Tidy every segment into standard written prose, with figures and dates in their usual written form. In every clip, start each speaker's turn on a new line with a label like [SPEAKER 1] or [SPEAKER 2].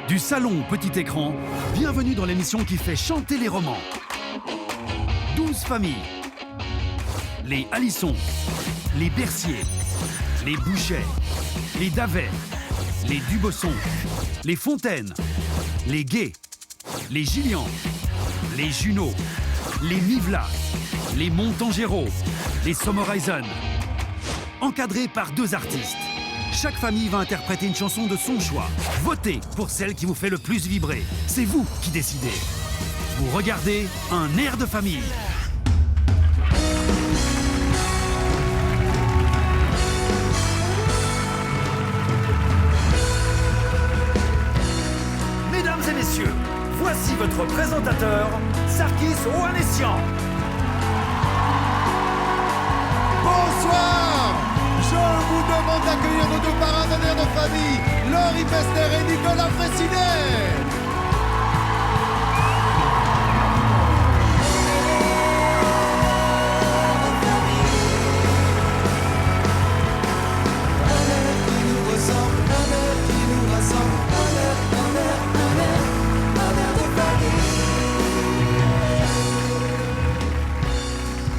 [SPEAKER 1] Du salon au petit écran, bienvenue dans l'émission qui fait chanter les romans. 12 familles. Les Alisson, les Bercier, les Bouchet, les Davet, les Dubosson, les Fontaine, les Gay, les Gillian, les Junot, les Mivla, les Montangero, les Sommerheisen. Encadrés par 2 artistes. Chaque famille va interpréter une chanson de son choix. Votez pour celle qui vous fait le plus vibrer. C'est vous qui décidez. Vous regardez un air de famille. Mesdames et messieurs, voici votre présentateur, Sarkis Ohanessian.
[SPEAKER 2] Bonsoir! Je vous demande d'accueillir nos 2 parrains d'un air de famille, Laurie Pester et Nicolas Fraissinet.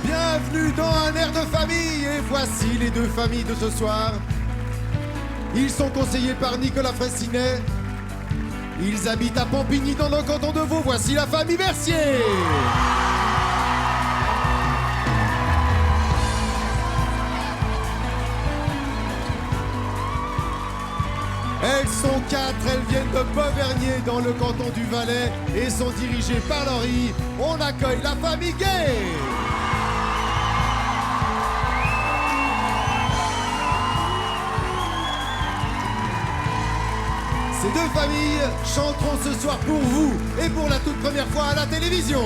[SPEAKER 2] Bienvenue dans un air de famille et voici les 2 familles de ce soir. Ils sont conseillés par Nicolas Fraissinet. Ils habitent à Pampigny dans le canton de Vaud. Voici la famille Bercier. Elles sont 4, elles viennent de Beauvernier dans le canton du Valais et sont dirigées par Laurie. On accueille la famille Gay. Ces 2 familles chanteront ce soir pour vous et pour la toute première fois à la télévision.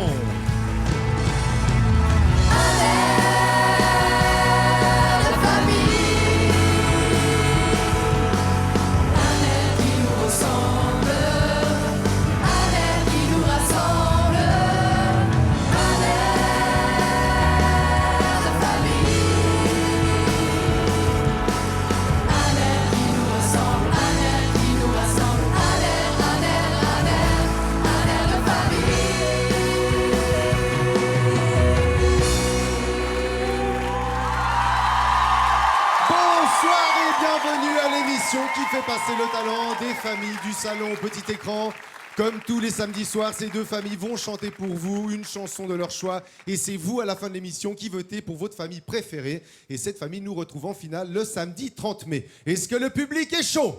[SPEAKER 2] Qui fait passer le talent des familles du salon au petit écran. Comme tous les samedis soirs, ces 2 familles vont chanter pour vous une chanson de leur choix. Et c'est vous, à la fin de l'émission, qui votez pour votre famille préférée. Et cette famille nous retrouve en finale le samedi 30 mai. Est-ce que le public est chaud ?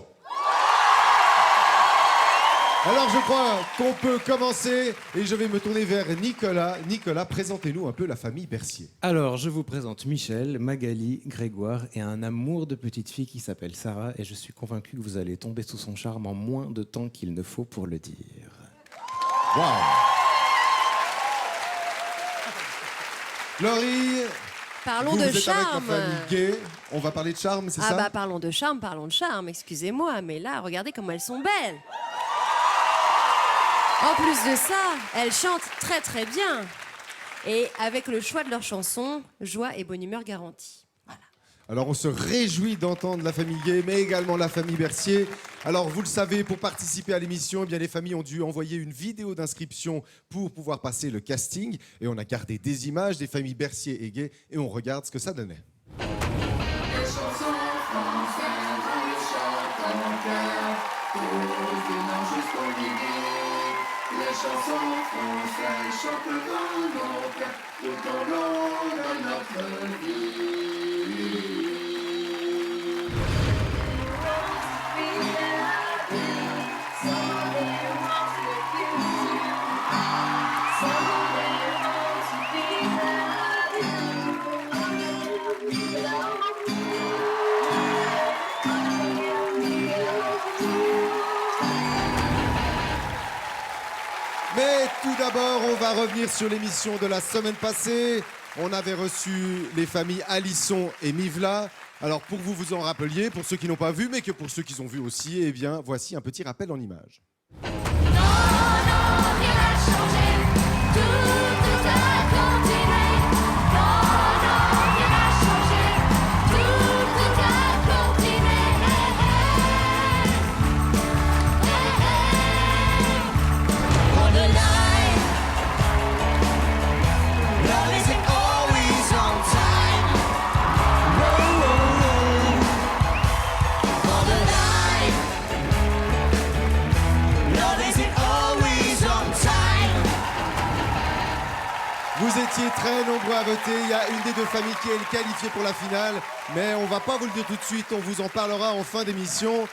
[SPEAKER 2] Alors je crois qu'on peut commencer et je vais me tourner vers Nicolas. Nicolas, présentez-nous un peu la famille Bercier.
[SPEAKER 3] Alors, je vous présente Michel, Magali, Grégoire et un amour de petite fille qui s'appelle Sarah et je suis convaincu que vous allez tomber sous son charme en moins de temps qu'il ne faut pour le dire.
[SPEAKER 2] Waouh! Laurie,
[SPEAKER 4] Parlons
[SPEAKER 2] vous
[SPEAKER 4] de
[SPEAKER 2] êtes
[SPEAKER 4] charme.
[SPEAKER 2] avec la famille Gay. On va parler de charme, c'est ça?
[SPEAKER 4] Parlons de charme, excusez-moi, mais là, regardez comment elles sont belles. En plus de ça, elles chantent très très bien. Et avec le choix de leurs chansons, joie et bonne humeur garantie. Voilà.
[SPEAKER 2] Alors on se réjouit d'entendre la famille Gay, mais également la famille Bercier. Alors vous le savez, pour participer à l'émission, eh bien, les familles ont dû envoyer une vidéo d'inscription pour pouvoir passer le casting. Et on a gardé des images des familles Bercier et Gay et on regarde ce que ça donnait.
[SPEAKER 5] Les chansons françaises, on les chante en chœur, tous du nord jusqu'au midi. Les chansons françaises chantent dans nos cœurs tout au long de notre vie.
[SPEAKER 2] Mais tout d'abord, on va revenir sur l'émission de la semaine passée. On avait reçu les familles Alisson et Mivla. Alors pour vous en rappeliez, pour ceux qui n'ont pas vu, mais que pour ceux qui ont vu aussi, eh bien, voici un petit rappel en images.
[SPEAKER 5] Non, rien n'a changé, tout a continué. Non, rien n'a changé, tout a continué.
[SPEAKER 2] Vous étiez très nombreux à voter. Il y a une des deux familles qui est qualifiée pour la finale. Mais on va pas vous le dire tout de suite. On vous en parlera en fin d'émission.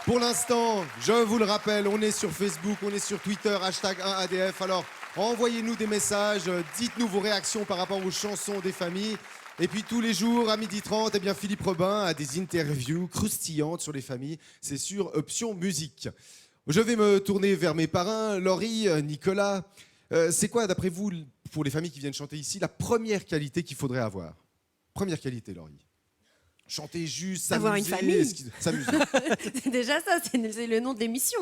[SPEAKER 2] Pour l'instant, je vous le rappelle, on est sur Facebook, on est sur Twitter, #1ADF. Alors, envoyez-nous des messages. Dites-nous vos réactions par rapport aux chansons des familles. Et puis tous les jours, à 12h30, eh bien, Philippe Robin a des interviews croustillantes sur les familles. C'est sur Option Musique. Je vais me tourner vers mes parrains, Laurie, Nicolas. C'est quoi, d'après vous, pour les familles qui viennent chanter ici, la première qualité qu'il faudrait avoir? Première qualité, Laurie. Chanter juste, s'amuser.
[SPEAKER 4] Avoir une famille.
[SPEAKER 2] S'amuser.
[SPEAKER 4] C'est déjà ça, c'est le nom de l'émission.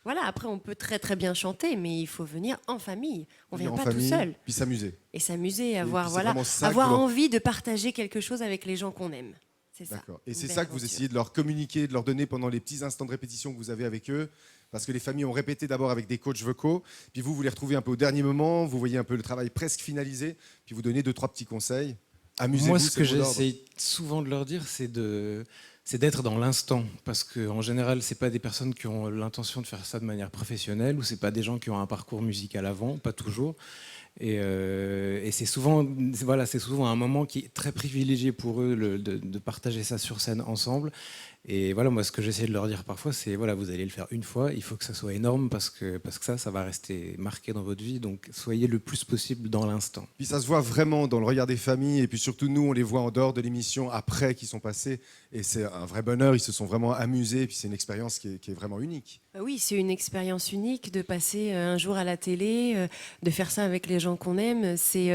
[SPEAKER 4] Voilà, après on peut très très bien chanter, mais il faut venir en famille. On ne vient
[SPEAKER 2] En
[SPEAKER 4] pas
[SPEAKER 2] famille,
[SPEAKER 4] tout seul.
[SPEAKER 2] puis s'amuser.
[SPEAKER 4] Et s'amuser, avoir,
[SPEAKER 2] puis c'est
[SPEAKER 4] voilà,
[SPEAKER 2] vraiment ça
[SPEAKER 4] avoir
[SPEAKER 2] que leur-
[SPEAKER 4] envie de partager quelque chose avec les gens qu'on aime. C'est ça.
[SPEAKER 2] D'accord. Et
[SPEAKER 4] Une
[SPEAKER 2] c'est
[SPEAKER 4] belle
[SPEAKER 2] ça que vous
[SPEAKER 4] aventure.
[SPEAKER 2] essayez de leur communiquer, de leur donner pendant les petits instants de répétition que vous avez avec eux. Parce que les familles ont répété d'abord avec des coachs vocaux, puis vous les retrouvez un peu au dernier moment, vous voyez un peu le travail presque finalisé, puis vous donnez 2-3 petits conseils. Amusez-vous.
[SPEAKER 3] Moi, ce
[SPEAKER 2] c'est
[SPEAKER 3] que
[SPEAKER 2] le mot d'ordre.
[SPEAKER 3] j'essaie souvent de leur dire, c'est d'être dans l'instant, parce qu'en général, c'est pas des personnes qui ont l'intention de faire ça de manière professionnelle, ou c'est pas des gens qui ont un parcours musical avant, pas toujours. Et c'est souvent un moment qui est très privilégié pour eux de partager ça sur scène ensemble. Et voilà, moi, ce que j'essaie de leur dire parfois, c'est voilà, vous allez le faire une fois, il faut que ça soit énorme parce que ça va rester marqué dans votre vie. Donc, soyez le plus possible dans l'instant.
[SPEAKER 2] Puis ça se voit vraiment dans le regard des familles, et puis surtout nous, on les voit en dehors de l'émission après qu'ils sont passés, et c'est un vrai bonheur, ils se sont vraiment amusés, et puis c'est une expérience qui est vraiment unique.
[SPEAKER 4] Oui, c'est une expérience unique de passer un jour à la télé, de faire ça avec les gens qu'on aime. C'est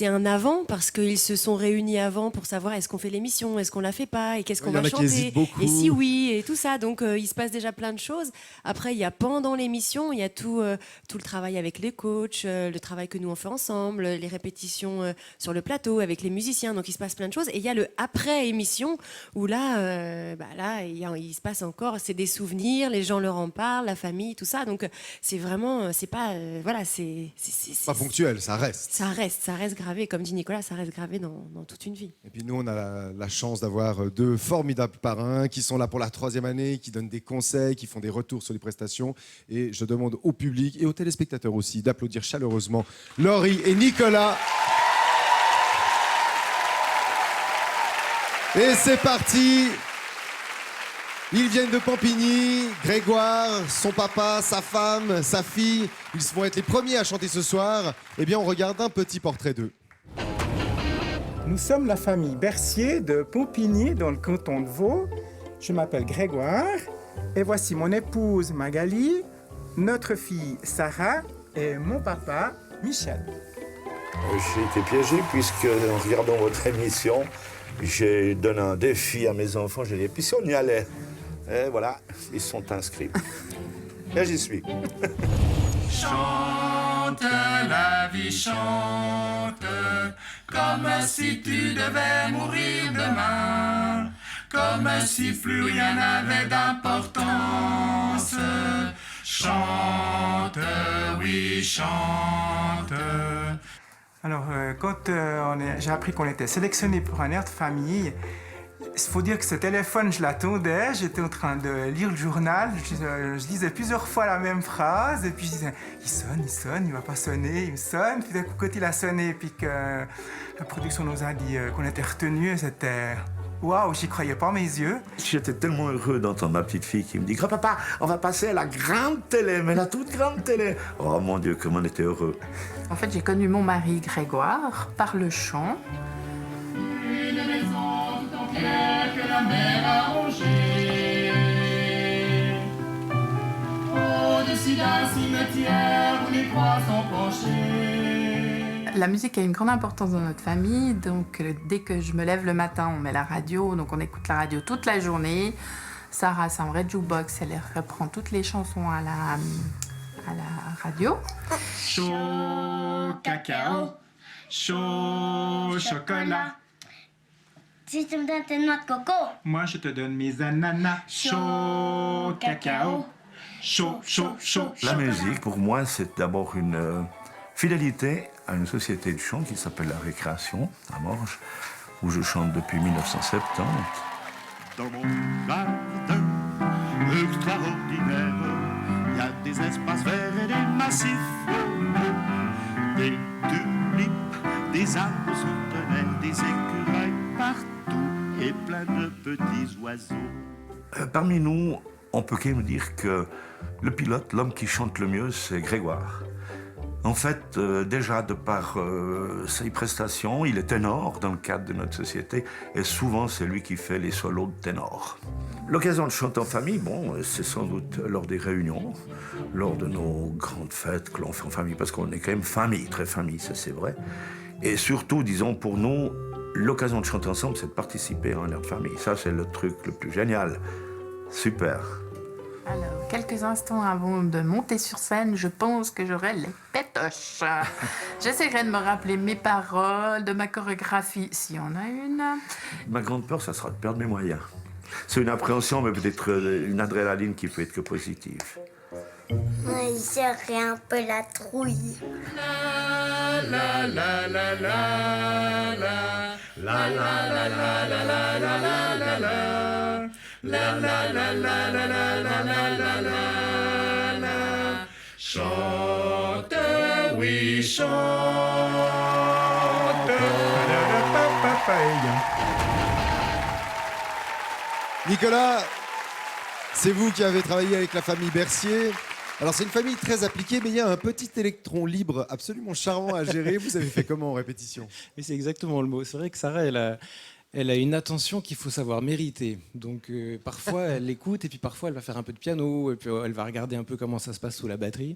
[SPEAKER 4] un avant parce qu'ils se sont réunis avant pour savoir est-ce qu'on fait l'émission, est-ce qu'on la fait pas, et qu'est-ce qu'on
[SPEAKER 2] Il y en
[SPEAKER 4] va
[SPEAKER 2] a qui
[SPEAKER 4] chanter,
[SPEAKER 2] hésitent beaucoup.
[SPEAKER 4] et si oui, et tout ça. Donc il se passe déjà plein de choses. Après, il y a pendant l'émission, il y a tout le travail avec les coachs, le travail que nous on fait ensemble, les répétitions sur le plateau avec les musiciens. Donc il se passe plein de choses. Et il y a le après émission où là, il se passe encore. C'est des souvenirs, les gens leur en parlent, la famille, tout ça. Donc c'est vraiment, c'est pas, voilà, c'est
[SPEAKER 2] Pas ponctuel, ça reste.
[SPEAKER 4] ça reste gravé. Comme dit Nicolas, ça reste gravé dans toute une vie.
[SPEAKER 2] Et puis nous, on a la chance d'avoir 2 formidables parrains qui sont là pour la 3e année, qui donnent des conseils, qui font des retours sur les prestations. Et je demande au public et aux téléspectateurs aussi d'applaudir chaleureusement Laurie et Nicolas. Et c'est parti. Ils viennent de Pampigny, Grégoire, son papa, sa femme, sa fille. Ils vont être les premiers à chanter ce soir. Eh bien, on regarde un petit portrait d'eux.
[SPEAKER 6] Nous sommes la famille Bercier de Pompigny, dans le canton de Vaud. Je m'appelle Grégoire et voici mon épouse Magali, notre fille Sarah et mon papa Michel.
[SPEAKER 7] J'ai été piégé puisque, en regardant votre émission, j'ai donné un défi à mes enfants. J'ai dit, puis si on y allait? Et voilà, ils sont inscrits. Et j'y suis.
[SPEAKER 5] Chante, la vie chante, comme si tu devais mourir demain, comme si plus rien n'avait d'importance. Chante, oui, chante.
[SPEAKER 6] Alors, quand j'ai appris qu'on était sélectionné pour un air de famille, il faut dire que ce téléphone, je l'attendais, j'étais en train de lire le journal, je lisais plusieurs fois la même phrase, et puis je disais, il sonne, il va pas sonner, il me sonne. Puis d'un coup, quand il a sonné, et puis que la production nous a dit qu'on était retenus, c'était... Waouh, j'y croyais pas mes yeux.
[SPEAKER 7] J'étais tellement heureux d'entendre ma petite fille qui me dit, grand-papa, on va passer à la grande télé, mais la toute grande télé. Oh mon Dieu, comment on était heureux.
[SPEAKER 8] En fait, j'ai connu mon mari Grégoire par le chant.
[SPEAKER 5] Une maison tout en pierre que la mer a rongée. Au-dessus d'un cimetière où les croix sont penchées.
[SPEAKER 8] La musique a une grande importance dans notre famille, donc dès que je me lève le matin, on met la radio, donc on écoute la radio toute la journée. Sarah, c'est un vrai jukebox, elle reprend toutes les chansons à la radio.
[SPEAKER 5] Chaud cacao, chaud chocolat.
[SPEAKER 9] Si tu me donnes tes noix de coco,
[SPEAKER 6] Moi, je te donne mes ananas.
[SPEAKER 5] Chaud cacao, chaud, chaud, chaud.
[SPEAKER 7] La musique, pour moi, c'est d'abord une fidélité à une société de chant qui s'appelle La Récréation, à Morges, où je chante depuis 1970.
[SPEAKER 10] Dans mon jardin extraordinaire, il y a des espaces verts et des massifs, des tulipes des arbres soutenaient, des écureuils partout et plein de petits oiseaux.
[SPEAKER 7] Parmi nous, on peut quand même dire que le pilote, l'homme qui chante le mieux, c'est Grégoire. En fait, déjà de par ses prestations, il est ténor dans le cadre de notre société et souvent c'est lui qui fait les solos de ténor. L'occasion de chanter en famille, bon, c'est sans doute lors des réunions, lors de nos grandes fêtes que l'on fait en famille, parce qu'on est quand même famille, très famille, ça c'est vrai. Et surtout, disons, pour nous, l'occasion de chanter ensemble, c'est de participer à un air de famille. Ça, c'est le truc le plus génial. Super.
[SPEAKER 8] Alors, quelques instants avant de monter sur scène, je pense que j'aurai les pétoches. J'essaierai de me rappeler mes paroles, de ma chorégraphie, s'il y en a une.
[SPEAKER 7] Ma grande peur, ça sera de perdre mes moyens. C'est une appréhension, mais peut-être une adrénaline qui peut être que positive.
[SPEAKER 9] Moi, j'aurais un peu la trouille.
[SPEAKER 5] La la la la la la la la la la la la la la la la. La la la la la la la la la la la. Chante, oui, chante.
[SPEAKER 2] Nicolas, c'est vous qui avez travaillé avec la famille Bercier. Alors c'est une famille très appliquée, mais il y a un petit électron libre absolument charmant à gérer. Vous avez fait comment en répétition?
[SPEAKER 3] Oui, c'est exactement le mot. C'est vrai que Sarah, elle a une attention qu'il faut savoir mériter. Donc parfois elle écoute et puis parfois elle va faire un peu de piano et puis elle va regarder un peu comment ça se passe sous la batterie.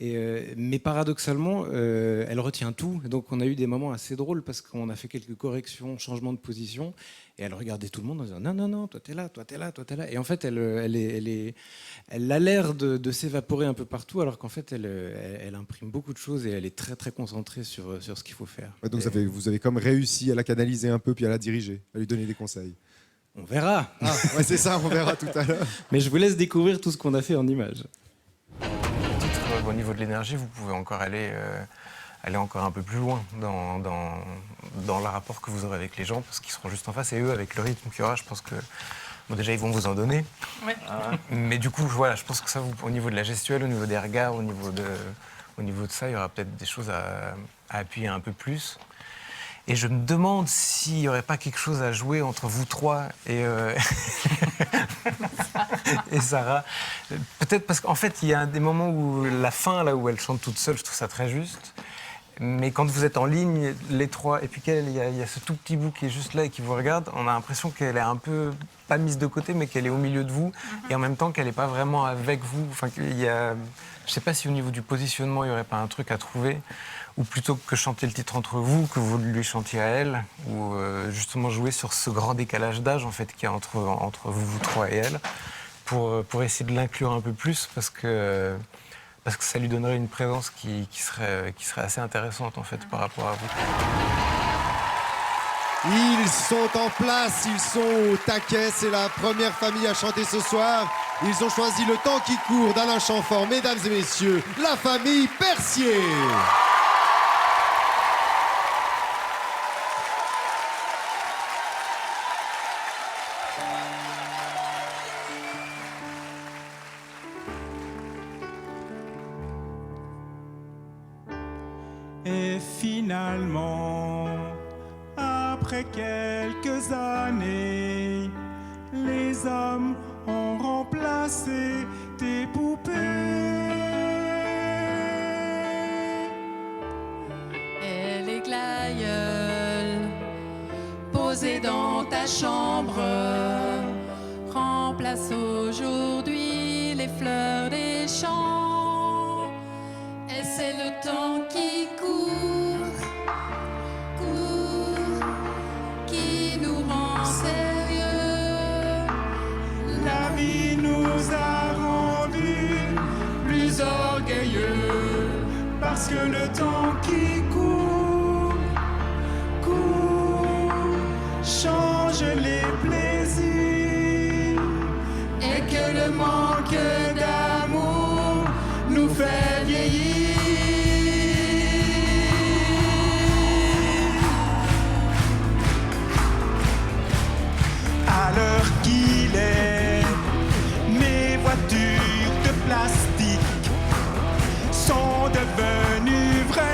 [SPEAKER 3] Mais paradoxalement, elle retient tout. Donc on a eu des moments assez drôles parce qu'on a fait quelques corrections, changements de position. Et elle regardait tout le monde en disant non, non, non, toi t'es là, toi t'es là, toi t'es là. Et en fait, elle a l'air de s'évaporer un peu partout, alors qu'en fait, elle imprime beaucoup de choses et elle est très, très concentrée sur ce qu'il faut faire.
[SPEAKER 2] Ouais, donc vous avez comme réussi à la canaliser un peu, puis à la diriger, à lui donner des conseils.
[SPEAKER 3] On verra.
[SPEAKER 2] Ah, ouais, c'est ça, on verra tout à l'heure.
[SPEAKER 3] Mais je vous laisse découvrir tout ce qu'on a fait en images.
[SPEAKER 11] Au niveau de l'énergie, vous pouvez encore aller encore un peu plus loin dans le rapport que vous aurez avec les gens, parce qu'ils seront juste en face, et eux, avec le rythme qu'il y aura, je pense que bon, déjà ils vont vous en donner. Ouais. Mais du coup, voilà, je pense que ça, au niveau de la gestuelle, au niveau des regards, au niveau de ça, il y aura peut-être des choses à appuyer un peu plus. Et je me demande s'il n'y aurait pas quelque chose à jouer entre vous trois et Sarah. Peut-être parce qu'en fait, il y a des moments où la fin, là où elle chante toute seule, je trouve ça très juste. Mais quand vous êtes en ligne, les trois, et puis il y a ce tout petit bout qui est juste là et qui vous regarde, on a l'impression qu'elle est un peu, pas mise de côté, mais qu'elle est au milieu de vous, et en même temps qu'elle n'est pas vraiment avec vous. Enfin, je ne sais pas si au niveau du positionnement, il n'y aurait pas un truc à trouver, ou plutôt que chanter le titre entre vous, que vous lui chantiez à elle, ou justement jouer sur ce grand décalage d'âge en fait, qu'il y a entre vous trois et elle, pour essayer de l'inclure un peu plus, parce que ça lui donnerait une présence qui serait assez intéressante en fait par rapport à vous.
[SPEAKER 2] Ils sont en place, ils sont au taquet, c'est la première famille à chanter ce soir. Ils ont choisi Le Temps qui court d'Alain Chamfort. Mesdames et messieurs, la famille Bercier.
[SPEAKER 6] Et finalement, après quelques années, les hommes ont remplacé tes poupées.
[SPEAKER 12] Et les glaïeuls posés dans ta chambre remplacent aujourd'hui les fleurs des champs. Et c'est le temps qui court, qui nous rend sérieux.
[SPEAKER 6] La vie nous a rendus plus orgueilleux, parce que le temps qui court, change les plaisirs,
[SPEAKER 12] et que le manque d'amour nous fait vieillir.
[SPEAKER 6] À l'heure qu'il est, mes voitures de plastique sont devenues vraies.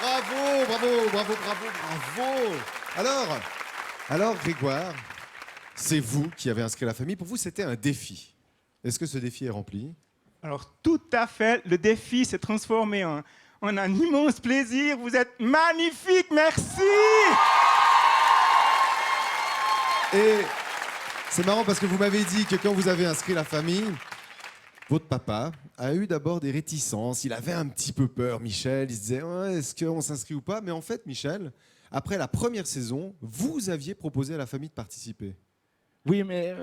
[SPEAKER 2] Bravo. Alors, Grégoire, c'est vous qui avez inscrit la famille. Pour vous, c'était un défi. Est-ce que ce défi est rempli?
[SPEAKER 6] Alors, tout à fait, le défi s'est transformé en un immense plaisir. Vous êtes magnifiques, merci.
[SPEAKER 2] Et c'est marrant parce que vous m'avez dit que quand vous avez inscrit la famille, votre papa a eu d'abord des réticences. Il avait un petit peu peur, Michel. Il se disait, ouais, est-ce qu'on s'inscrit ou pas? Mais en fait, Michel, après la première saison, vous aviez proposé à la famille de participer.
[SPEAKER 13] Oui, mais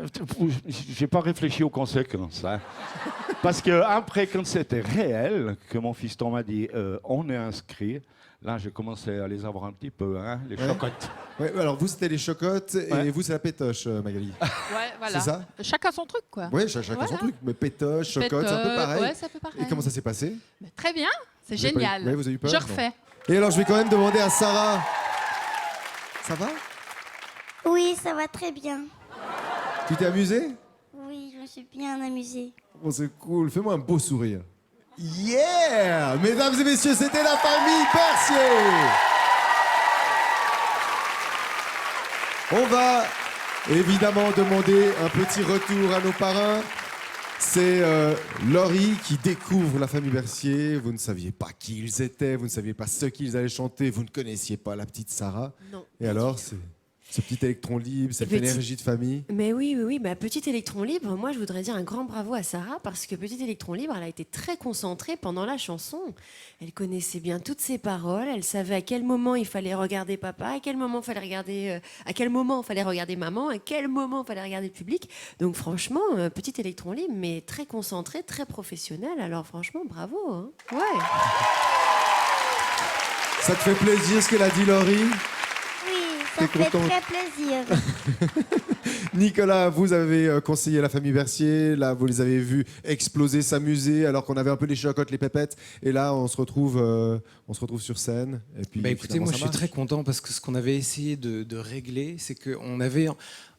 [SPEAKER 13] j'ai pas réfléchi aux conséquences. Hein. Parce que après, quand c'était réel, que mon fiston m'a dit on est inscrit, là, j'ai commencé à les avoir un petit peu, hein, les chocottes.
[SPEAKER 2] Ouais, alors vous, c'était les chocottes et vous, c'est la pétoche, Magali.
[SPEAKER 14] Ouais, voilà.
[SPEAKER 2] C'est ça?
[SPEAKER 14] Chacun son truc, quoi.
[SPEAKER 2] Oui, chacun son truc. Mais pétoche, chocotte, c'est un peu pareil.
[SPEAKER 14] Ouais, c'est un peu pareil.
[SPEAKER 2] Et comment ça s'est passé?
[SPEAKER 14] Très bien, c'est génial.
[SPEAKER 2] Ouais, vous avez eu peur?
[SPEAKER 14] Je refais.
[SPEAKER 2] Et alors, je vais quand même demander à Sarah. Ça va?
[SPEAKER 9] Oui, ça va très bien.
[SPEAKER 2] Tu t'es amusée?
[SPEAKER 9] Oui, je me suis bien amusée.
[SPEAKER 2] Oh, c'est cool. Fais-moi un beau sourire. Yeah! Mesdames et messieurs, c'était la famille Bercier. On va évidemment demander un petit retour à nos parrains. C'est Laurie qui découvre la famille Bercier. Vous ne saviez pas qui ils étaient, vous ne saviez pas ce qu'ils allaient chanter, vous ne connaissiez pas la petite Sarah.
[SPEAKER 4] Non.
[SPEAKER 2] Et alors, c'est ce petit électron libre, cette énergie de famille.
[SPEAKER 4] Mais oui. Bah, Petit électron libre, moi je voudrais dire un grand bravo à Sarah parce que Petit électron libre, elle a été très concentrée pendant la chanson. Elle connaissait bien toutes ses paroles, elle savait à quel moment il fallait regarder papa, à quel moment il fallait regarder maman, à quel moment il fallait regarder le public. Donc franchement, Petit électron libre, mais très concentré, très professionnel. Alors franchement, bravo. Hein. Ouais.
[SPEAKER 2] Ça te fait plaisir ce qu'elle a dit, Laurie?
[SPEAKER 9] Ça fait très plaisir.
[SPEAKER 2] Nicolas, vous avez conseillé la famille Bercier. Là, vous les avez vus exploser, s'amuser, alors qu'on avait un peu les chocottes, les pépettes. Et là, on se retrouve sur scène. Et puis,
[SPEAKER 3] écoutez, moi, je suis très content parce que ce qu'on avait essayé de régler, c'est qu'on avait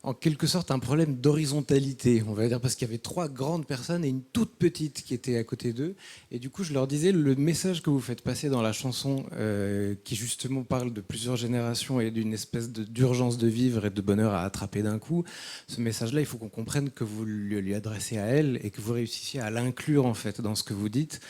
[SPEAKER 3] en quelque sorte un problème d'horizontalité, on va dire, parce qu'il y avait 3 grandes personnes et une toute petite qui était à côté d'eux. Et du coup, je leur disais, le message que vous faites passer dans la chanson, qui justement parle de plusieurs générations et d'une espèce d'urgence de vivre et de bonheur à attraper d'un coup, ce message-là, il faut qu'on comprenne que vous lui adressez à elle et que vous réussissiez à l'inclure en fait dans ce que vous dites.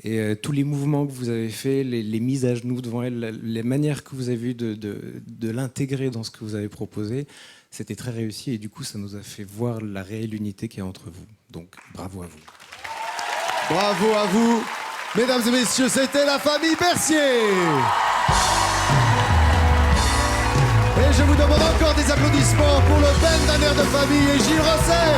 [SPEAKER 3] Et tous les mouvements que vous avez faits, les mises à genoux devant elle, les manières que vous avez eues de l'intégrer dans ce que vous avez proposé, c'était très réussi et du coup, ça nous a fait voir la réelle unité qu'il y a entre vous. Donc, bravo à vous.
[SPEAKER 2] Bravo à vous. Mesdames et messieurs, c'était la famille Bercier. Et je vous demande encore des applaudissements pour le band d'un air de famille et Gilles Rosset.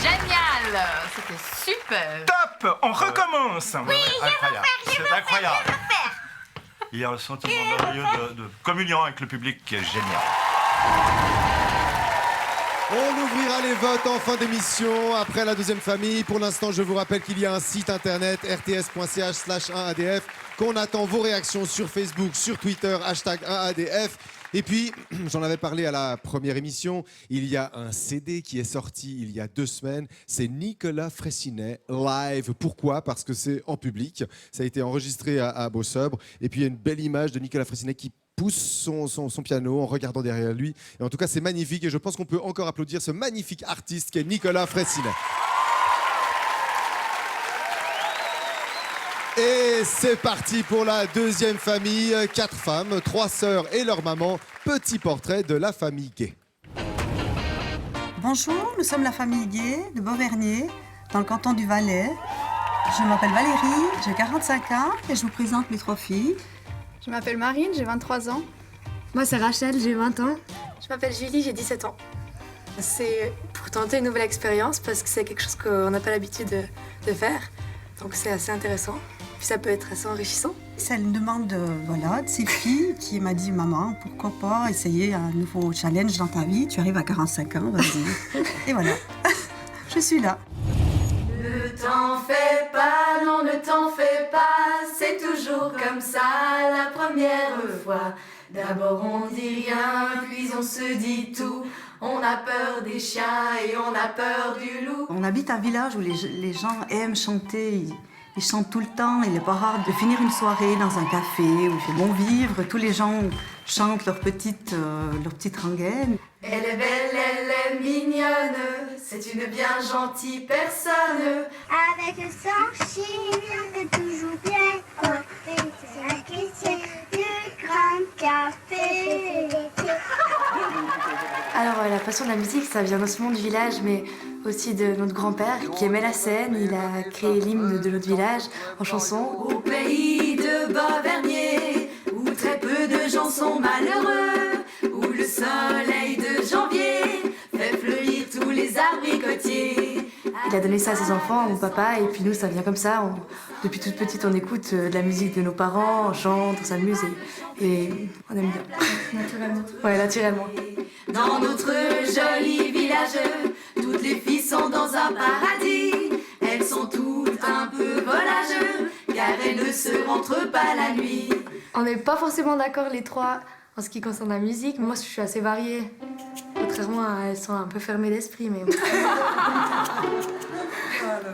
[SPEAKER 8] Génial, c'était super.
[SPEAKER 6] Top, on recommence.
[SPEAKER 8] Oui,
[SPEAKER 13] Incroyable. C'est incroyable. Il y a un sentiment merveilleux de communion avec le public qui est génial.
[SPEAKER 2] On ouvrira les votes en fin d'émission après la deuxième famille. Pour l'instant, je vous rappelle qu'il y a un site internet rts.ch/1adf, qu'on attend vos réactions sur Facebook, sur Twitter, #1adf. Et puis, j'en avais parlé à la première émission, il y a un CD qui est sorti il y a 2 semaines, c'est Nicolas Fraissinet live. Pourquoi? Parce que c'est en public, ça a été enregistré à Beausobre, et puis il y a une belle image de Nicolas Fraissinet qui pousse son piano en regardant derrière lui. Et en tout cas, c'est magnifique, et je pense qu'on peut encore applaudir ce magnifique artiste qui est Nicolas Fraissinet. Et c'est parti pour la deuxième famille. 4 femmes, 3 sœurs et leur maman. Petit portrait de la famille Gay.
[SPEAKER 15] Bonjour, nous sommes la famille Gay de Beauvernier, dans le canton du Valais. Je m'appelle Valérie, j'ai 45 ans et je vous présente mes 3 filles.
[SPEAKER 16] Je m'appelle Marine, j'ai 23 ans.
[SPEAKER 17] Moi, c'est Rachel, j'ai 20 ans.
[SPEAKER 16] Je m'appelle Julie, j'ai 17 ans. C'est pour tenter une nouvelle expérience parce que c'est quelque chose qu'on n'a pas l'habitude de faire. Donc c'est assez intéressant. Puis ça peut être assez enrichissant.
[SPEAKER 15] C'est une demande de Sylvie qui m'a dit « Maman, pourquoi pas essayer un nouveau challenge dans ta vie? Tu arrives à 45 ans, vas-y. » Et voilà, je suis là.
[SPEAKER 12] Ne t'en fais pas, non ne t'en fais pas, c'est toujours comme ça la première fois. D'abord on dit rien, puis on se dit tout. On a peur des chiens et on a peur du loup.
[SPEAKER 15] On habite un village où les gens aiment chanter. Il chante tout le temps. Il n'est pas rare de finir une soirée dans un café où il fait bon vivre. Tous les gens chantent leur petite rengaine.
[SPEAKER 12] Elle est belle, elle est mignonne, c'est une bien gentille personne.
[SPEAKER 9] Avec son chien, c'est toujours bien coiffé. C'est la question du grand café.
[SPEAKER 16] Alors la passion de la musique, ça vient non seulement du village, mais aussi de notre grand-père qui aimait la scène. Il a créé l'hymne de notre village en chanson.
[SPEAKER 12] Au pays de Bavernier, où très peu de gens sont malheureux, où le soleil de janvier fait fleurir tous les abricotiers.
[SPEAKER 16] Il a donné ça à ses enfants, à mon papa, et puis nous, ça vient comme ça. Depuis toute petite, on écoute de la musique de nos parents, on chante, on s'amuse et on aime bien.
[SPEAKER 12] Naturellement.
[SPEAKER 16] Ouais, naturellement.
[SPEAKER 12] Dans notre joli village, toutes les filles sont dans un paradis. Elles sont toutes un peu volages, car elles ne se rentrent pas la nuit.
[SPEAKER 16] On n'est pas forcément d'accord les trois en ce qui concerne la musique. Moi, je suis assez variée. Contrairement à elles sont un peu fermées d'esprit, mais...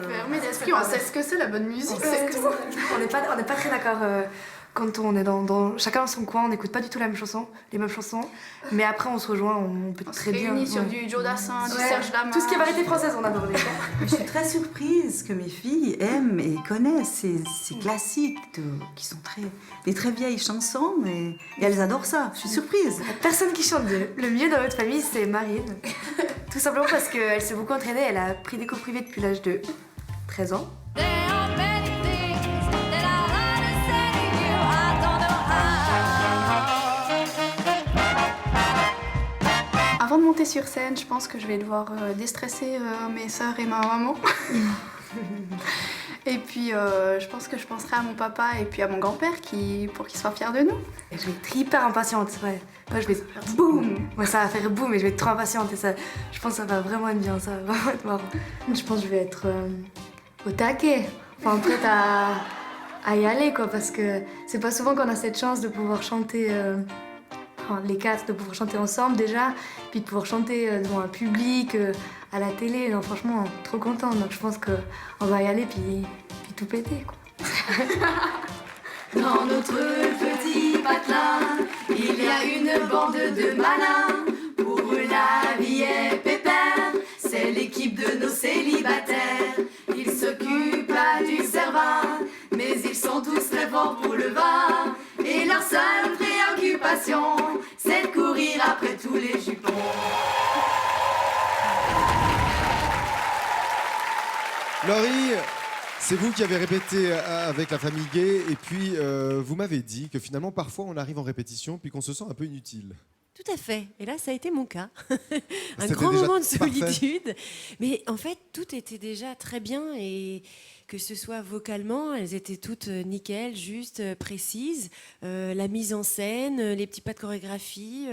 [SPEAKER 8] Fermé d'esprit, on sait ce que c'est la bonne musique.
[SPEAKER 16] On n'est pas très d'accord quand on est dans chacun dans son coin, on n'écoute pas du tout les mêmes chansons, mais après on se rejoint, on peut très bien...
[SPEAKER 8] On se réunit sur du Joe Dassin, du Serge Lama.
[SPEAKER 16] Tout ce qui est variété française, on adore les
[SPEAKER 15] Je suis très surprise que mes filles aiment et connaissent ces classiques qui sont des très vieilles chansons, et elles adorent ça. Je suis surprise.
[SPEAKER 16] La personne qui chante le mieux dans notre famille, c'est Marine. Tout simplement parce qu'elle s'est beaucoup entraînée, elle a pris des cours privés depuis l'âge de 13 ans.
[SPEAKER 8] Avant de monter sur scène, je pense que je vais devoir déstresser mes sœurs et ma maman. Et puis, je pense que je penserai à mon papa et puis à mon grand-père pour qu'ils soient fiers de nous.
[SPEAKER 16] Et je vais être hyper impatiente, ouais. Moi, je vais boum. Moi, ça va faire boum et je vais être trop impatiente. Et ça, je pense que ça va vraiment être bien, ça va vraiment être marrant. Je pense que je vais être au taquet, enfin prête à y aller, quoi, parce que c'est pas souvent qu'on a cette chance de pouvoir chanter, les quatre, de pouvoir chanter ensemble déjà, puis de pouvoir chanter devant un public, à la télé. Non, franchement, trop contente. Donc je pense qu'on va y aller, puis tout péter, quoi.
[SPEAKER 12] Dans notre petit patelin, il y a une bande de malins. Pour eux, la vie est pépère, c'est l'équipe de nos célibataires. Ils s'occupent pas du servin, mais ils sont tous très forts pour le vin. Et leur seule préoccupation, c'est de courir après tous les jupons.
[SPEAKER 2] Laurie, c'est vous qui avez répété avec la famille Gay, et puis vous m'avez dit que finalement parfois on arrive en répétition puis qu'on se sent un peu inutile.
[SPEAKER 4] Tout à fait. Et là, ça a été mon cas. Un
[SPEAKER 2] C'était
[SPEAKER 4] grand
[SPEAKER 2] déjà
[SPEAKER 4] moment de
[SPEAKER 2] parfait.
[SPEAKER 4] solitude. Mais en fait, tout était déjà très bien. Et que ce soit vocalement, elles étaient toutes nickel, justes, précises. La mise en scène, les petits pas de chorégraphie,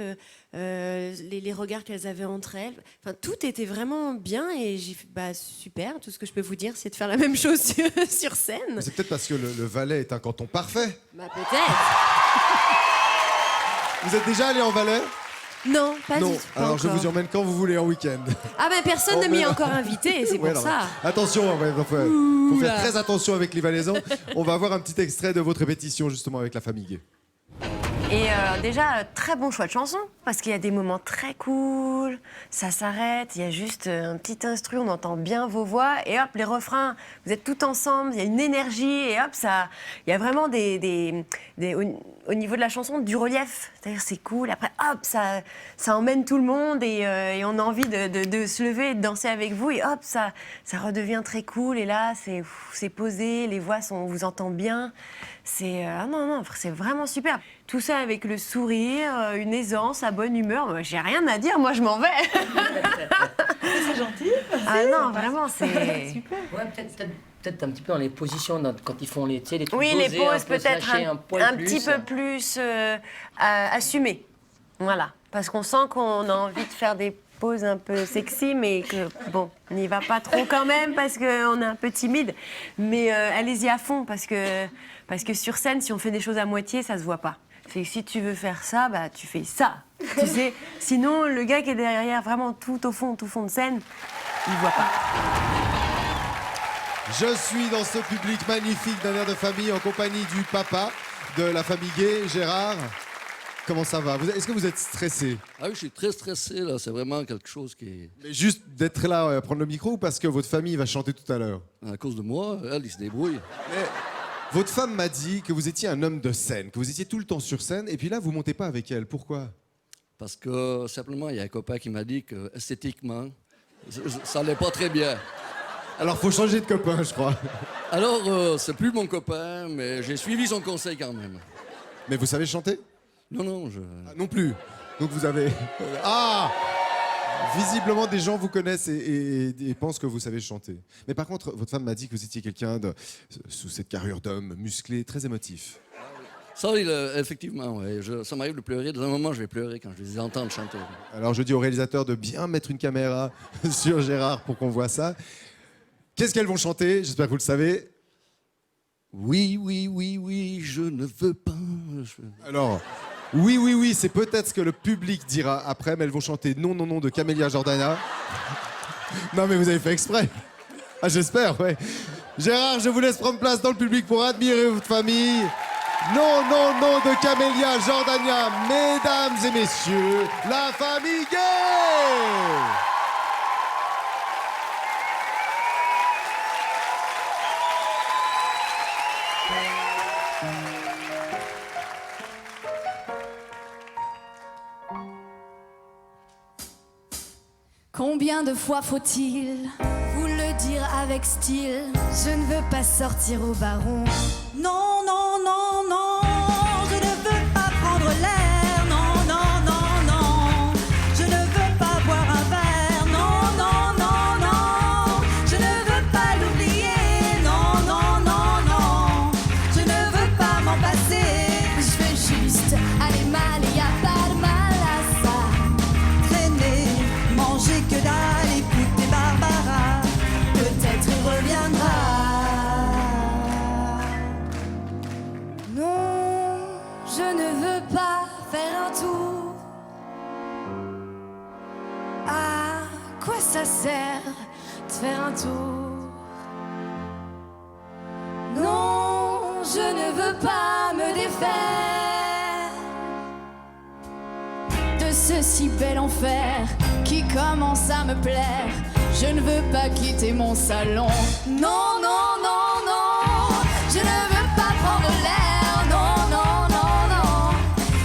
[SPEAKER 4] les regards qu'elles avaient entre elles. Enfin, tout était vraiment bien. Et j'ai fait, super. Tout ce que je peux vous dire, c'est de faire la même chose sur scène.
[SPEAKER 2] Mais c'est peut-être parce que le Valais est un canton parfait.
[SPEAKER 4] Peut-être.
[SPEAKER 2] Vous êtes déjà allé en Valais?
[SPEAKER 4] Non, pas du
[SPEAKER 2] Non,
[SPEAKER 4] tout. pas
[SPEAKER 2] alors je
[SPEAKER 4] encore.
[SPEAKER 2] vous y emmène quand vous voulez en week-end.
[SPEAKER 4] Ah ben personne ne m'y a encore invité, c'est pour
[SPEAKER 2] Ouais, alors,
[SPEAKER 4] ça.
[SPEAKER 2] Attention, il faut
[SPEAKER 4] Ouh
[SPEAKER 2] faire
[SPEAKER 4] là.
[SPEAKER 2] très attention avec les Valaisans. On va avoir un petit extrait de votre répétition justement avec la famille Gay.
[SPEAKER 4] Et déjà, très bon choix de chanson, parce qu'il y a des moments très cool, ça s'arrête, il y a juste un petit instru, on entend bien vos voix, et hop, les refrains, vous êtes tout ensemble, il y a une énergie, et hop, ça, il y a vraiment au niveau de la chanson, du relief. C'est-à-dire, c'est cool, après, hop, ça emmène tout le monde, et on a envie de se lever et de danser avec vous, et hop, ça redevient très cool, et là, c'est posé, les voix on vous entend bien. C'est c'est vraiment super. Tout ça avec le sourire, une aisance, la bonne humeur. Moi, j'ai rien à dire, moi je m'en vais.
[SPEAKER 18] C'est gentil.
[SPEAKER 4] Ah non, vraiment, c'est
[SPEAKER 18] super. Ouais, peut-être un petit peu dans les positions quand ils font les trucs
[SPEAKER 4] oui,
[SPEAKER 18] posés,
[SPEAKER 4] les poses peut-être
[SPEAKER 18] un
[SPEAKER 4] petit peu plus assumées. Voilà, parce qu'on sent qu'on a envie de faire des poses un peu sexy, mais que bon, on n'y va pas trop quand même parce qu'on est un peu timide. Mais allez-y à fond parce que sur scène, si on fait des choses à moitié, ça se voit pas. C'est que si tu veux faire ça, tu fais ça. Tu sais, sinon le gars qui est derrière, vraiment tout au fond de scène, il voit pas.
[SPEAKER 2] Je suis dans ce public magnifique d'un air de famille en compagnie du papa de la famille Gay, Gérard. Comment ça va? Est-ce que vous êtes stressé?
[SPEAKER 19] Ah oui, je suis très stressé là, c'est vraiment quelque chose qui est...
[SPEAKER 2] Mais juste d'être là, prendre le micro ou parce que votre famille va chanter tout à l'heure?
[SPEAKER 19] À cause de moi, elle, il se débrouille.
[SPEAKER 2] Mais votre femme m'a dit que vous étiez un homme de scène, que vous étiez tout le temps sur scène, et puis là, vous montez pas avec elle. Pourquoi?
[SPEAKER 19] Parce que simplement, il y a un copain qui m'a dit que esthétiquement, ça allait pas très bien.
[SPEAKER 2] Alors, faut changer de copain, je crois.
[SPEAKER 19] Alors, c'est plus mon copain, mais j'ai suivi son conseil quand même.
[SPEAKER 2] Mais vous savez chanter?
[SPEAKER 19] Non, non,
[SPEAKER 2] Ah, non plus. Donc vous avez... Ah! Visiblement, des gens vous connaissent et pensent que vous savez chanter. Mais par contre, votre femme m'a dit que vous étiez quelqu'un sous cette carrure d'homme, musclé, très émotif.
[SPEAKER 19] Ça, effectivement, ouais. Ça m'arrive de pleurer. Dans un moment, je vais pleurer quand je les entends chanter.
[SPEAKER 2] Alors je dis au réalisateur de bien mettre une caméra sur Gérard pour qu'on voit ça. Qu'est-ce qu'elles vont chanter? J'espère que vous le savez.
[SPEAKER 19] Oui, oui, oui, oui, je ne veux pas...
[SPEAKER 2] Alors, oui, oui, oui, c'est peut-être ce que le public dira après, mais elles vont chanter Non, non, non de Camélia Jordana. Non, mais vous avez fait exprès. Ah, j'espère, ouais. Gérard, je vous laisse prendre place dans le public pour admirer votre famille. Non, non, non de Camélia Jordana, mesdames et messieurs, la famille Gay!
[SPEAKER 12] Combien de fois faut-il vous le dire avec style? Je ne veux pas sortir au baron. Non, non, non, non, je ne veux pas prendre l'air. Non, non, non, non, je ne veux pas boire un verre. Non, non, non, non, je ne veux pas l'oublier. Non, non, non, non, je ne veux pas m'en passer. Je veux juste aller mal et y a pas de mal à ça. Traîner, manger que dalle, écouter Barbara, peut-être il reviendra. Non, je ne veux pas faire un tour. À quoi ça sert de faire un tour? Non, je ne veux pas me défaire de ce si bel enfer qui commence à me plaire. Je ne veux pas quitter mon salon. Non, non, non, non, je ne veux pas prendre l'air. Non, non, non, non,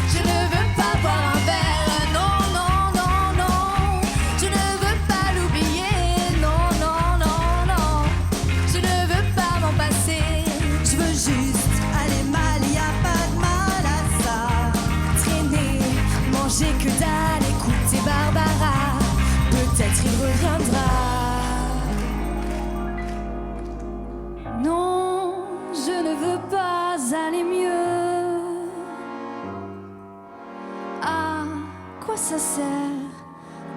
[SPEAKER 12] je ne veux pas boire un verre. Non, non, non, non, je ne veux pas l'oublier. Non, non, non, non, je ne veux pas m'en passer. Je veux juste aller mal, y a pas de mal à ça. Traîner, manger que dalle, écouter Barbara, peut-être il reviendra. Non, je ne veux pas aller mieux. À quoi ça sert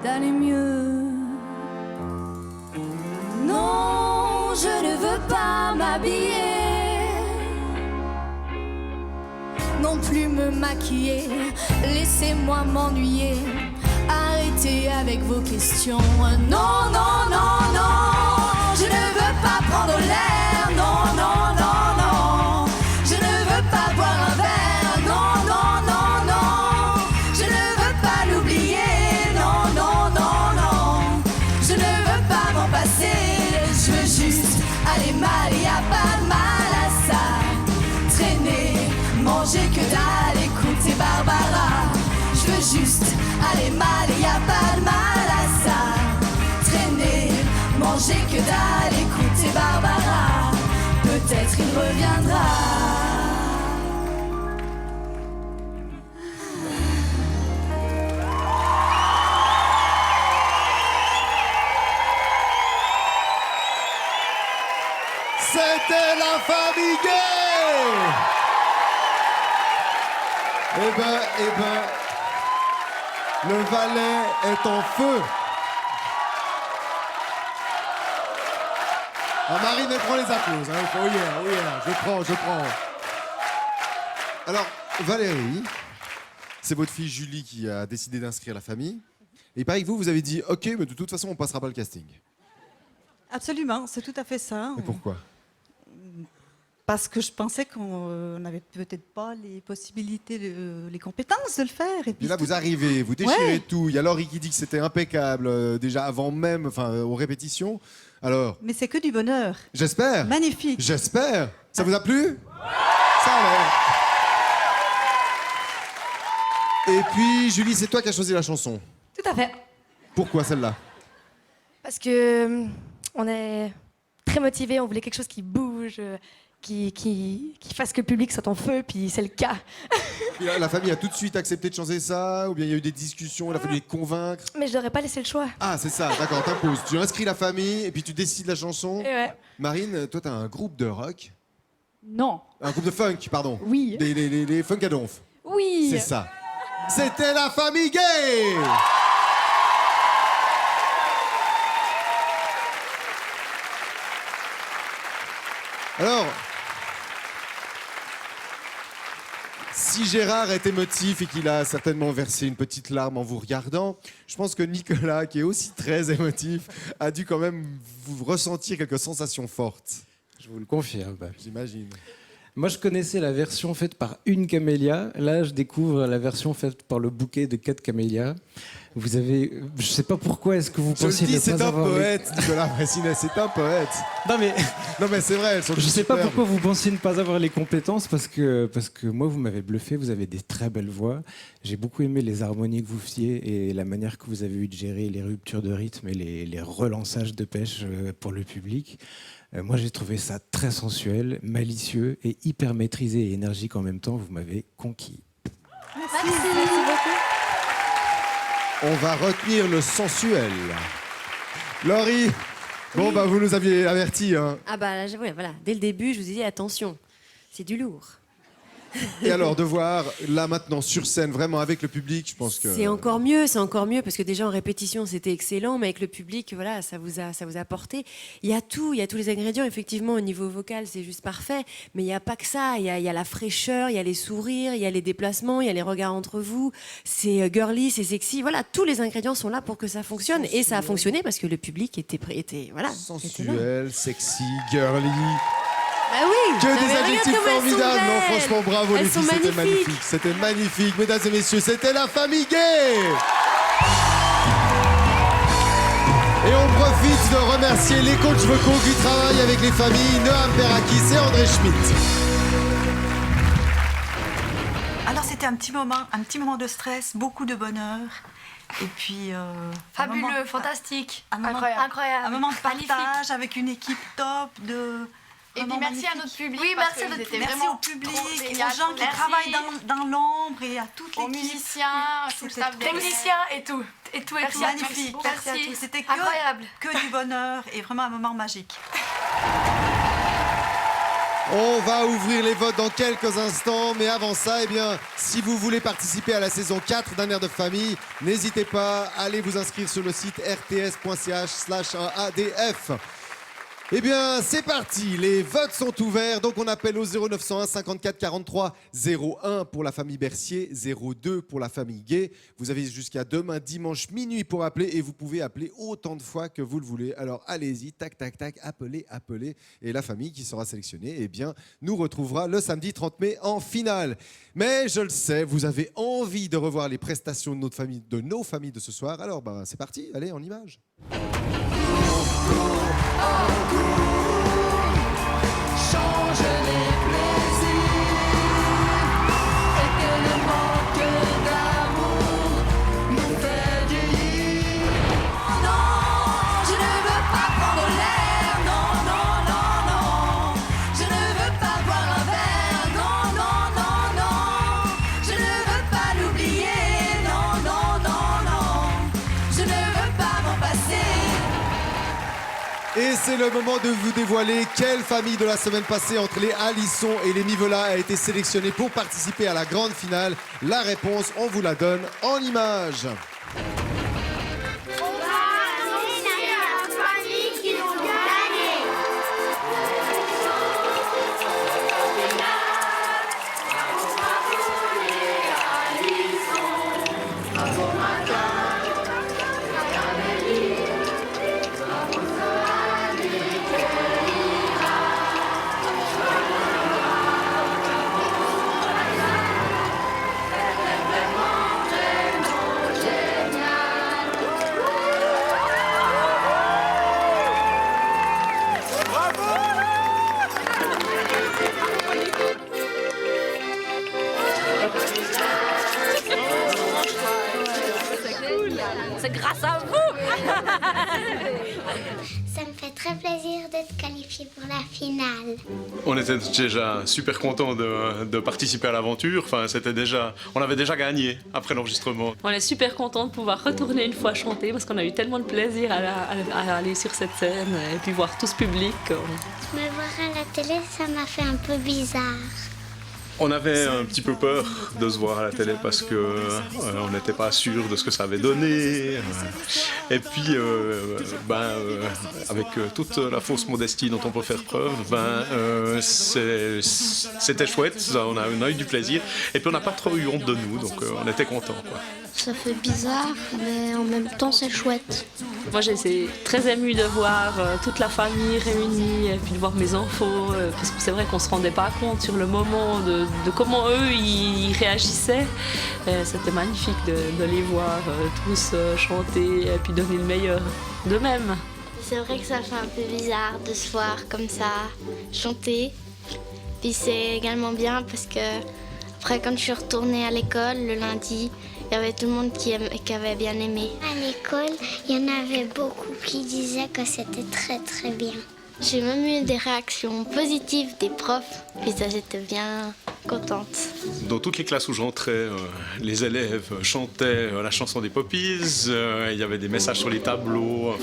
[SPEAKER 12] d'aller mieux? Non, je ne veux pas m'habiller, non plus me maquiller. Laissez-moi m'ennuyer. Arrêtez avec vos questions. Non, non, non, non, je ne veux pas prendre l'air. Non, non, non, non, je ne veux pas boire un verre. Non, non, non, non, je ne veux pas l'oublier. Non, non, non, non, je ne veux pas m'en passer. Je veux juste aller mal, y a pas de mal à ça. Traîner, manger que dalle, écouter Barbara. Je veux juste aller mal, y a pas de mal à ça. Traîner, manger que dalle, écouter Barbara, peut-être il reviendra.
[SPEAKER 2] C'était la famille Gay! Eh ben, le Valais est en feu. Ah, Marine, elle prend les applaudissements. Hein. Oh yeah, je prends. Alors, Valérie, c'est votre fille Julie qui a décidé d'inscrire la famille. Et il paraît que vous avez dit, OK, mais de toute façon, on passera pas le casting.
[SPEAKER 15] Absolument, c'est tout à fait ça.
[SPEAKER 2] Et pourquoi?
[SPEAKER 15] Parce que je pensais qu'on n'avait peut-être pas les possibilités, les compétences de le faire.
[SPEAKER 2] Et là, vous arrivez, vous déchirez
[SPEAKER 15] Ouais.
[SPEAKER 2] tout. Il y a Laurie qui dit que c'était impeccable déjà avant même, aux répétitions. Alors,
[SPEAKER 15] Mais c'est que du bonheur.
[SPEAKER 2] j'espère.
[SPEAKER 15] Magnifique.
[SPEAKER 2] J'espère. Ça vous a plu? Ça a l'air. Et puis, Julie, c'est toi qui as choisi la chanson.
[SPEAKER 16] Tout à fait.
[SPEAKER 2] Pourquoi celle-là?
[SPEAKER 16] Parce que on est très motivés, on voulait quelque chose qui bouge, qui fasse que le public soit en feu, puis c'est le cas.
[SPEAKER 2] Et là, la famille a tout de suite accepté de chanter ça? Ou bien il y a eu des discussions, il a fallu les convaincre?
[SPEAKER 16] Mais je leur ai pas laissé le choix.
[SPEAKER 2] Ah, c'est ça, d'accord, t'imposes. Tu inscris la famille et puis tu décides la chanson.
[SPEAKER 16] Et ouais.
[SPEAKER 2] Marine, toi, t'as un groupe de rock?
[SPEAKER 14] Non.
[SPEAKER 2] Un groupe de funk, pardon.
[SPEAKER 14] Oui.
[SPEAKER 2] Les Funkadonf.
[SPEAKER 14] Oui.
[SPEAKER 2] C'est ça. C'était la famille gay! Alors, si Gérard est émotif et qu'il a certainement versé une petite larme en vous regardant, je pense que Nicolas, qui est aussi très émotif, a dû quand même vous ressentir quelques sensations fortes.
[SPEAKER 3] Je vous le confirme.
[SPEAKER 2] J'imagine.
[SPEAKER 3] Moi, je connaissais la version faite par une camélia. Là, je découvre la version faite par le bouquet de 4 camélias. Vous avez... Je sais pas pourquoi est-ce que vous
[SPEAKER 2] Je le
[SPEAKER 3] pensiez
[SPEAKER 2] dis,
[SPEAKER 3] ne
[SPEAKER 2] c'est
[SPEAKER 3] pas
[SPEAKER 2] un
[SPEAKER 3] avoir...
[SPEAKER 2] poète, Nicolas Fraissinet, c'est un poète.
[SPEAKER 3] Non mais
[SPEAKER 2] c'est vrai, elles sont
[SPEAKER 3] je sais pas
[SPEAKER 2] superbes.
[SPEAKER 3] pourquoi vous pensiez ne pas avoir les compétences parce que moi vous m'avez bluffé, vous avez des très belles voix. J'ai beaucoup aimé les harmonies que vous faisiez et la manière que vous avez eu de gérer les ruptures de rythme et les relançages de pêche pour le public. Moi j'ai trouvé ça très sensuel, malicieux et hyper maîtrisé et énergique en même temps. Vous m'avez conquis.
[SPEAKER 16] Merci beaucoup.
[SPEAKER 2] On va retenir le sensuel. Laurie, bon bah vous nous aviez averti. Hein.
[SPEAKER 4] Ah bah ouais, voilà, dès le début, je vous ai dit attention, c'est du lourd.
[SPEAKER 2] Et alors de voir là maintenant sur scène vraiment avec le public, je pense que
[SPEAKER 4] C'est encore mieux parce que déjà en répétition c'était excellent, mais avec le public, voilà, ça vous a porté. Il y a tous les ingrédients, effectivement, au niveau vocal, c'est juste parfait, mais il n'y a pas que ça. Il y a la fraîcheur, il y a les sourires, il y a les déplacements, il y a les regards entre vous. C'est girly, c'est sexy. Voilà, tous les ingrédients sont là pour que ça fonctionne, et ça a fonctionné parce que le public était voilà.
[SPEAKER 2] sensuel, sexy, girly.
[SPEAKER 4] Bah oui,
[SPEAKER 2] Que des
[SPEAKER 4] mais regarde
[SPEAKER 2] adjectifs
[SPEAKER 4] comme elles sont
[SPEAKER 2] formidables. Non,
[SPEAKER 4] belles.
[SPEAKER 2] franchement, bravo
[SPEAKER 4] Elles
[SPEAKER 2] les filles,
[SPEAKER 4] sont
[SPEAKER 2] c'était magnifique. C'était magnifique, mesdames et messieurs, c'était la famille gay. Et on profite de remercier les coachs vocaux qui travaillent avec les familles, Noam Perakis et André Schmitt.
[SPEAKER 15] Alors c'était un petit moment de stress, beaucoup de bonheur. Et puis...
[SPEAKER 16] Fabuleux, fantastique,
[SPEAKER 15] un moment,
[SPEAKER 16] incroyable.
[SPEAKER 15] Un moment de
[SPEAKER 16] Magnifique.
[SPEAKER 15] partage avec une équipe top.
[SPEAKER 17] Et puis merci à notre public.
[SPEAKER 16] Oui,
[SPEAKER 17] parce
[SPEAKER 16] merci à
[SPEAKER 17] que
[SPEAKER 16] notre
[SPEAKER 17] vous étiez
[SPEAKER 15] Merci
[SPEAKER 17] vraiment
[SPEAKER 15] au public,
[SPEAKER 17] trop
[SPEAKER 15] aux
[SPEAKER 17] génial.
[SPEAKER 15] gens qui
[SPEAKER 17] Merci
[SPEAKER 15] travaillent dans l'ombre et à toute
[SPEAKER 17] aux
[SPEAKER 15] l'équipe.
[SPEAKER 17] musiciens, tout le staff derrière.
[SPEAKER 16] Techniciens et tout. Et tout, et
[SPEAKER 15] Merci,
[SPEAKER 16] tout.
[SPEAKER 15] magnifique. Merci à
[SPEAKER 16] Merci.
[SPEAKER 15] tous. C'était
[SPEAKER 16] Incroyable.
[SPEAKER 15] que du bonheur et vraiment un moment magique.
[SPEAKER 2] On va ouvrir les votes dans quelques instants, mais avant ça, eh bien, si vous voulez participer à la saison 4 d'un air de famille, n'hésitez pas, allez vous inscrire sur le site rts.ch/1adf. Eh bien, c'est parti, les votes sont ouverts, donc on appelle au 0901 54 43 01 pour la famille Bercier, 02 pour la famille Gay. Vous avez jusqu'à demain dimanche minuit pour appeler et vous pouvez appeler autant de fois que vous le voulez. Alors allez-y, tac, tac, tac, appelez. Et la famille qui sera sélectionnée, eh bien, nous retrouvera le samedi 30 mai en finale. Mais je le sais, vous avez envie de revoir les prestations de nos familles de ce soir. Alors, ben, c'est parti, allez, en images.
[SPEAKER 5] Change les plaisirs et que le manque d'amour nous fait vieillir. Non, je ne veux pas prendre l'air, non, non, non, non. Je ne veux pas boire un verre, non, non, non, non. Je ne veux pas l'oublier, non, non, non, non. Je ne veux pas m'en passer.
[SPEAKER 2] Et c'est le moment de vous dévoiler quelle famille de la semaine passée entre les Alisson et les Mivola a été sélectionnée pour participer à la grande finale. La réponse, on vous la donne en images.
[SPEAKER 9] On va annoncer la famille qui ont gagné.
[SPEAKER 5] Bravo,
[SPEAKER 9] finale.
[SPEAKER 20] On était déjà super contents de participer à l'aventure. Enfin, on avait déjà gagné après l'enregistrement.
[SPEAKER 21] On est super contents de pouvoir retourner une fois chanter parce qu'on a eu tellement de plaisir à aller sur cette scène et puis voir tout ce public.
[SPEAKER 9] Me voir à la télé, ça m'a fait un peu bizarre.
[SPEAKER 20] On avait un petit peu peur de se voir à la télé parce que on n'était pas sûr de ce que ça avait donné. Et puis, avec toute la fausse modestie dont on peut faire preuve, c'était chouette. On a eu du plaisir. Et puis on n'a pas trop eu honte de nous, donc on était contents, quoi.
[SPEAKER 9] Ça fait bizarre, mais en même temps c'est chouette.
[SPEAKER 21] Moi j'étais très émue de voir toute la famille réunie et puis de voir mes enfants, parce que c'est vrai qu'on ne se rendait pas compte sur le moment de comment eux ils réagissaient. C'était magnifique de les voir tous chanter et puis donner le meilleur d'eux-mêmes.
[SPEAKER 9] C'est vrai que ça fait un peu bizarre de se voir comme ça, chanter. Puis c'est également bien parce que après quand je suis retournée à l'école le lundi, il y avait tout le monde qui avait bien aimé. À l'école, il y en avait beaucoup qui disaient que c'était très très bien. J'ai même eu des réactions positives des profs, puis ça j'étais bien contente.
[SPEAKER 20] Dans toutes les classes où j'entrais, les élèves chantaient la chanson des Poppies, il y avait des messages sur les tableaux,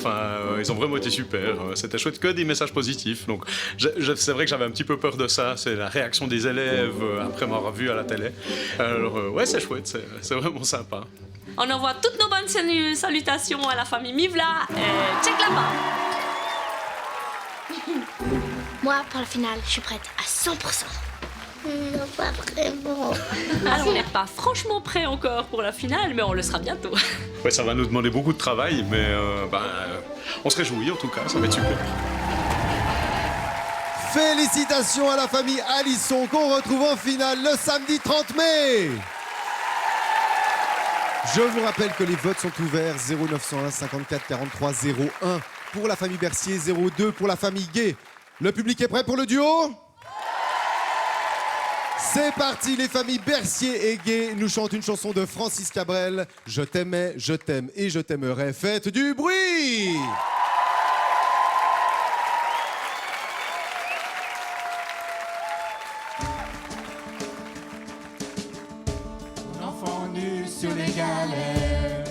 [SPEAKER 20] ils ont vraiment été super. C'était chouette, que des messages positifs. Donc c'est vrai que j'avais un petit peu peur de ça, c'est la réaction des élèves après m'avoir vu à la télé. Alors ouais, c'est chouette, c'est vraiment sympa.
[SPEAKER 21] On envoie toutes nos bonnes salutations à la famille Mivla et check là-bas.
[SPEAKER 9] Moi, pour la finale, je suis prête à 100%. Non, pas vraiment.
[SPEAKER 21] Alors, on n'est pas franchement prêt encore pour la finale, mais on le sera bientôt.
[SPEAKER 20] Ouais, ça va nous demander beaucoup de travail, mais on se réjouit en tout cas, ça va être super.
[SPEAKER 2] Félicitations à la famille Alisson qu'on retrouve en finale le samedi 30 mai. Je vous rappelle que les votes sont ouverts 0901 54 43 01 pour la famille Bercier, 02 pour la famille Gay. Le public est prêt pour le duo? C'est parti, les familles Bercier et Gay nous chantent une chanson de Francis Cabrel. Je t'aimais, je t'aime et je t'aimerai. Faites du bruit!
[SPEAKER 6] Mon enfant nu sur les galets,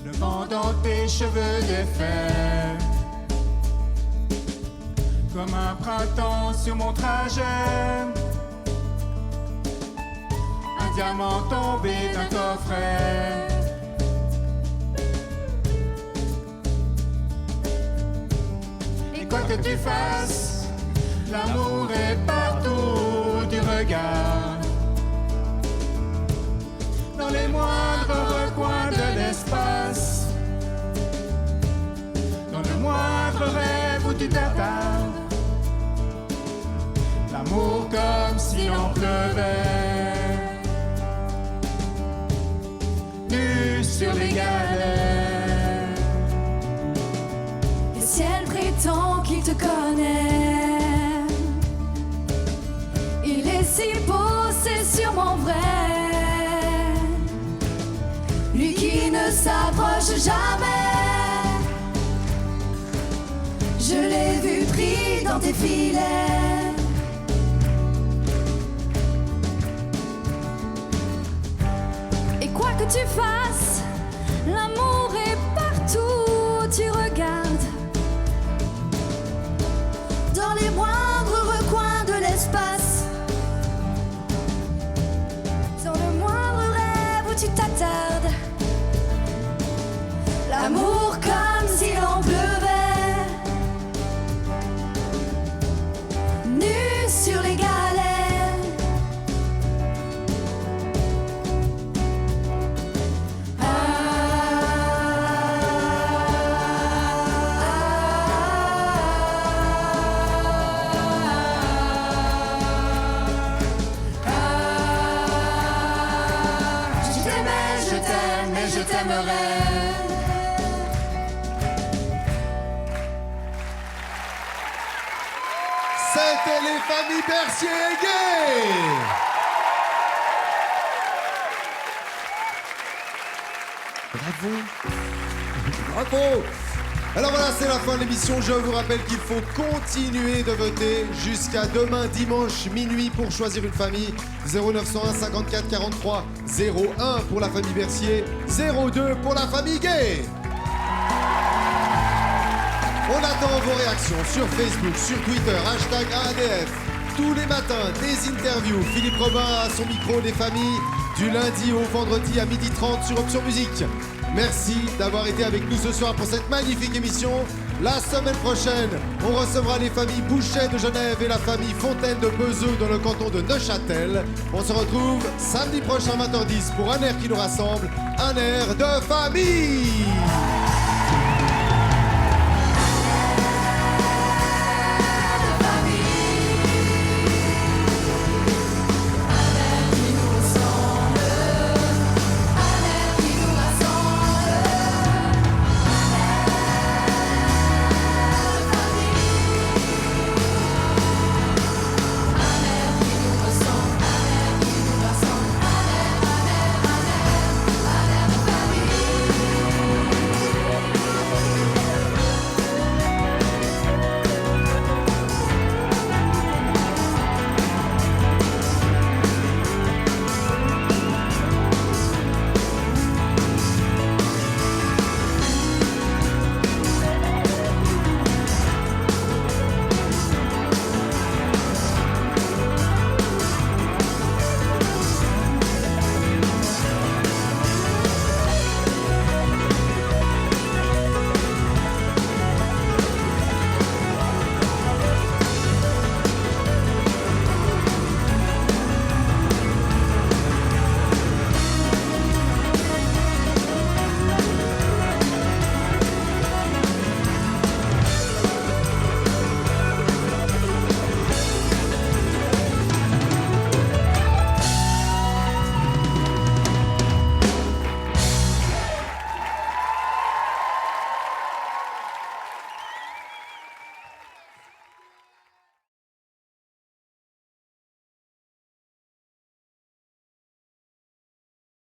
[SPEAKER 6] le vent dans tes cheveux défaits, comme un printemps sur mon trajet, un diamant tombé d'un coffret. Et quoi que tu fasses, l'amour est partout du regard, dans les moindres recoins de l'espace, dans le moindre rêve où tu t'attardes. L'amour comme si on pleuvait, nu sur les galets.
[SPEAKER 12] Le ciel prétend qu'il te connaît. Il est si beau, c'est sûrement vrai. Lui qui ne s'approche jamais. Je l'ai vu pris dans tes filets. Quoi que tu fasses, l'amour est partout où tu regardes, dans les moindres recoins de l'espace, dans le moindre rêve où tu t'attardes. L'amour comme si l'on pleuvait, nu sur les galets.
[SPEAKER 2] C'était les familles Bercier et Gay. Bravo. Bravo. Alors voilà, c'est la fin de l'émission. Je vous rappelle qu'il faut continuer de voter jusqu'à demain dimanche minuit pour choisir une famille. 0901 54 43 01 pour la famille Bercier, 02 pour la famille Gay. On attend vos réactions sur Facebook, sur Twitter, #ADF. Tous les matins, des interviews. Philippe Robin à son micro des familles, du lundi au vendredi à 12h30 sur Option Musique. Merci d'avoir été avec nous ce soir pour cette magnifique émission. La semaine prochaine, on recevra les familles Bouchet de Genève et la famille Fontaine de Peseux dans le canton de Neuchâtel. On se retrouve samedi prochain 20h10 pour un air qui nous rassemble, un air de famille.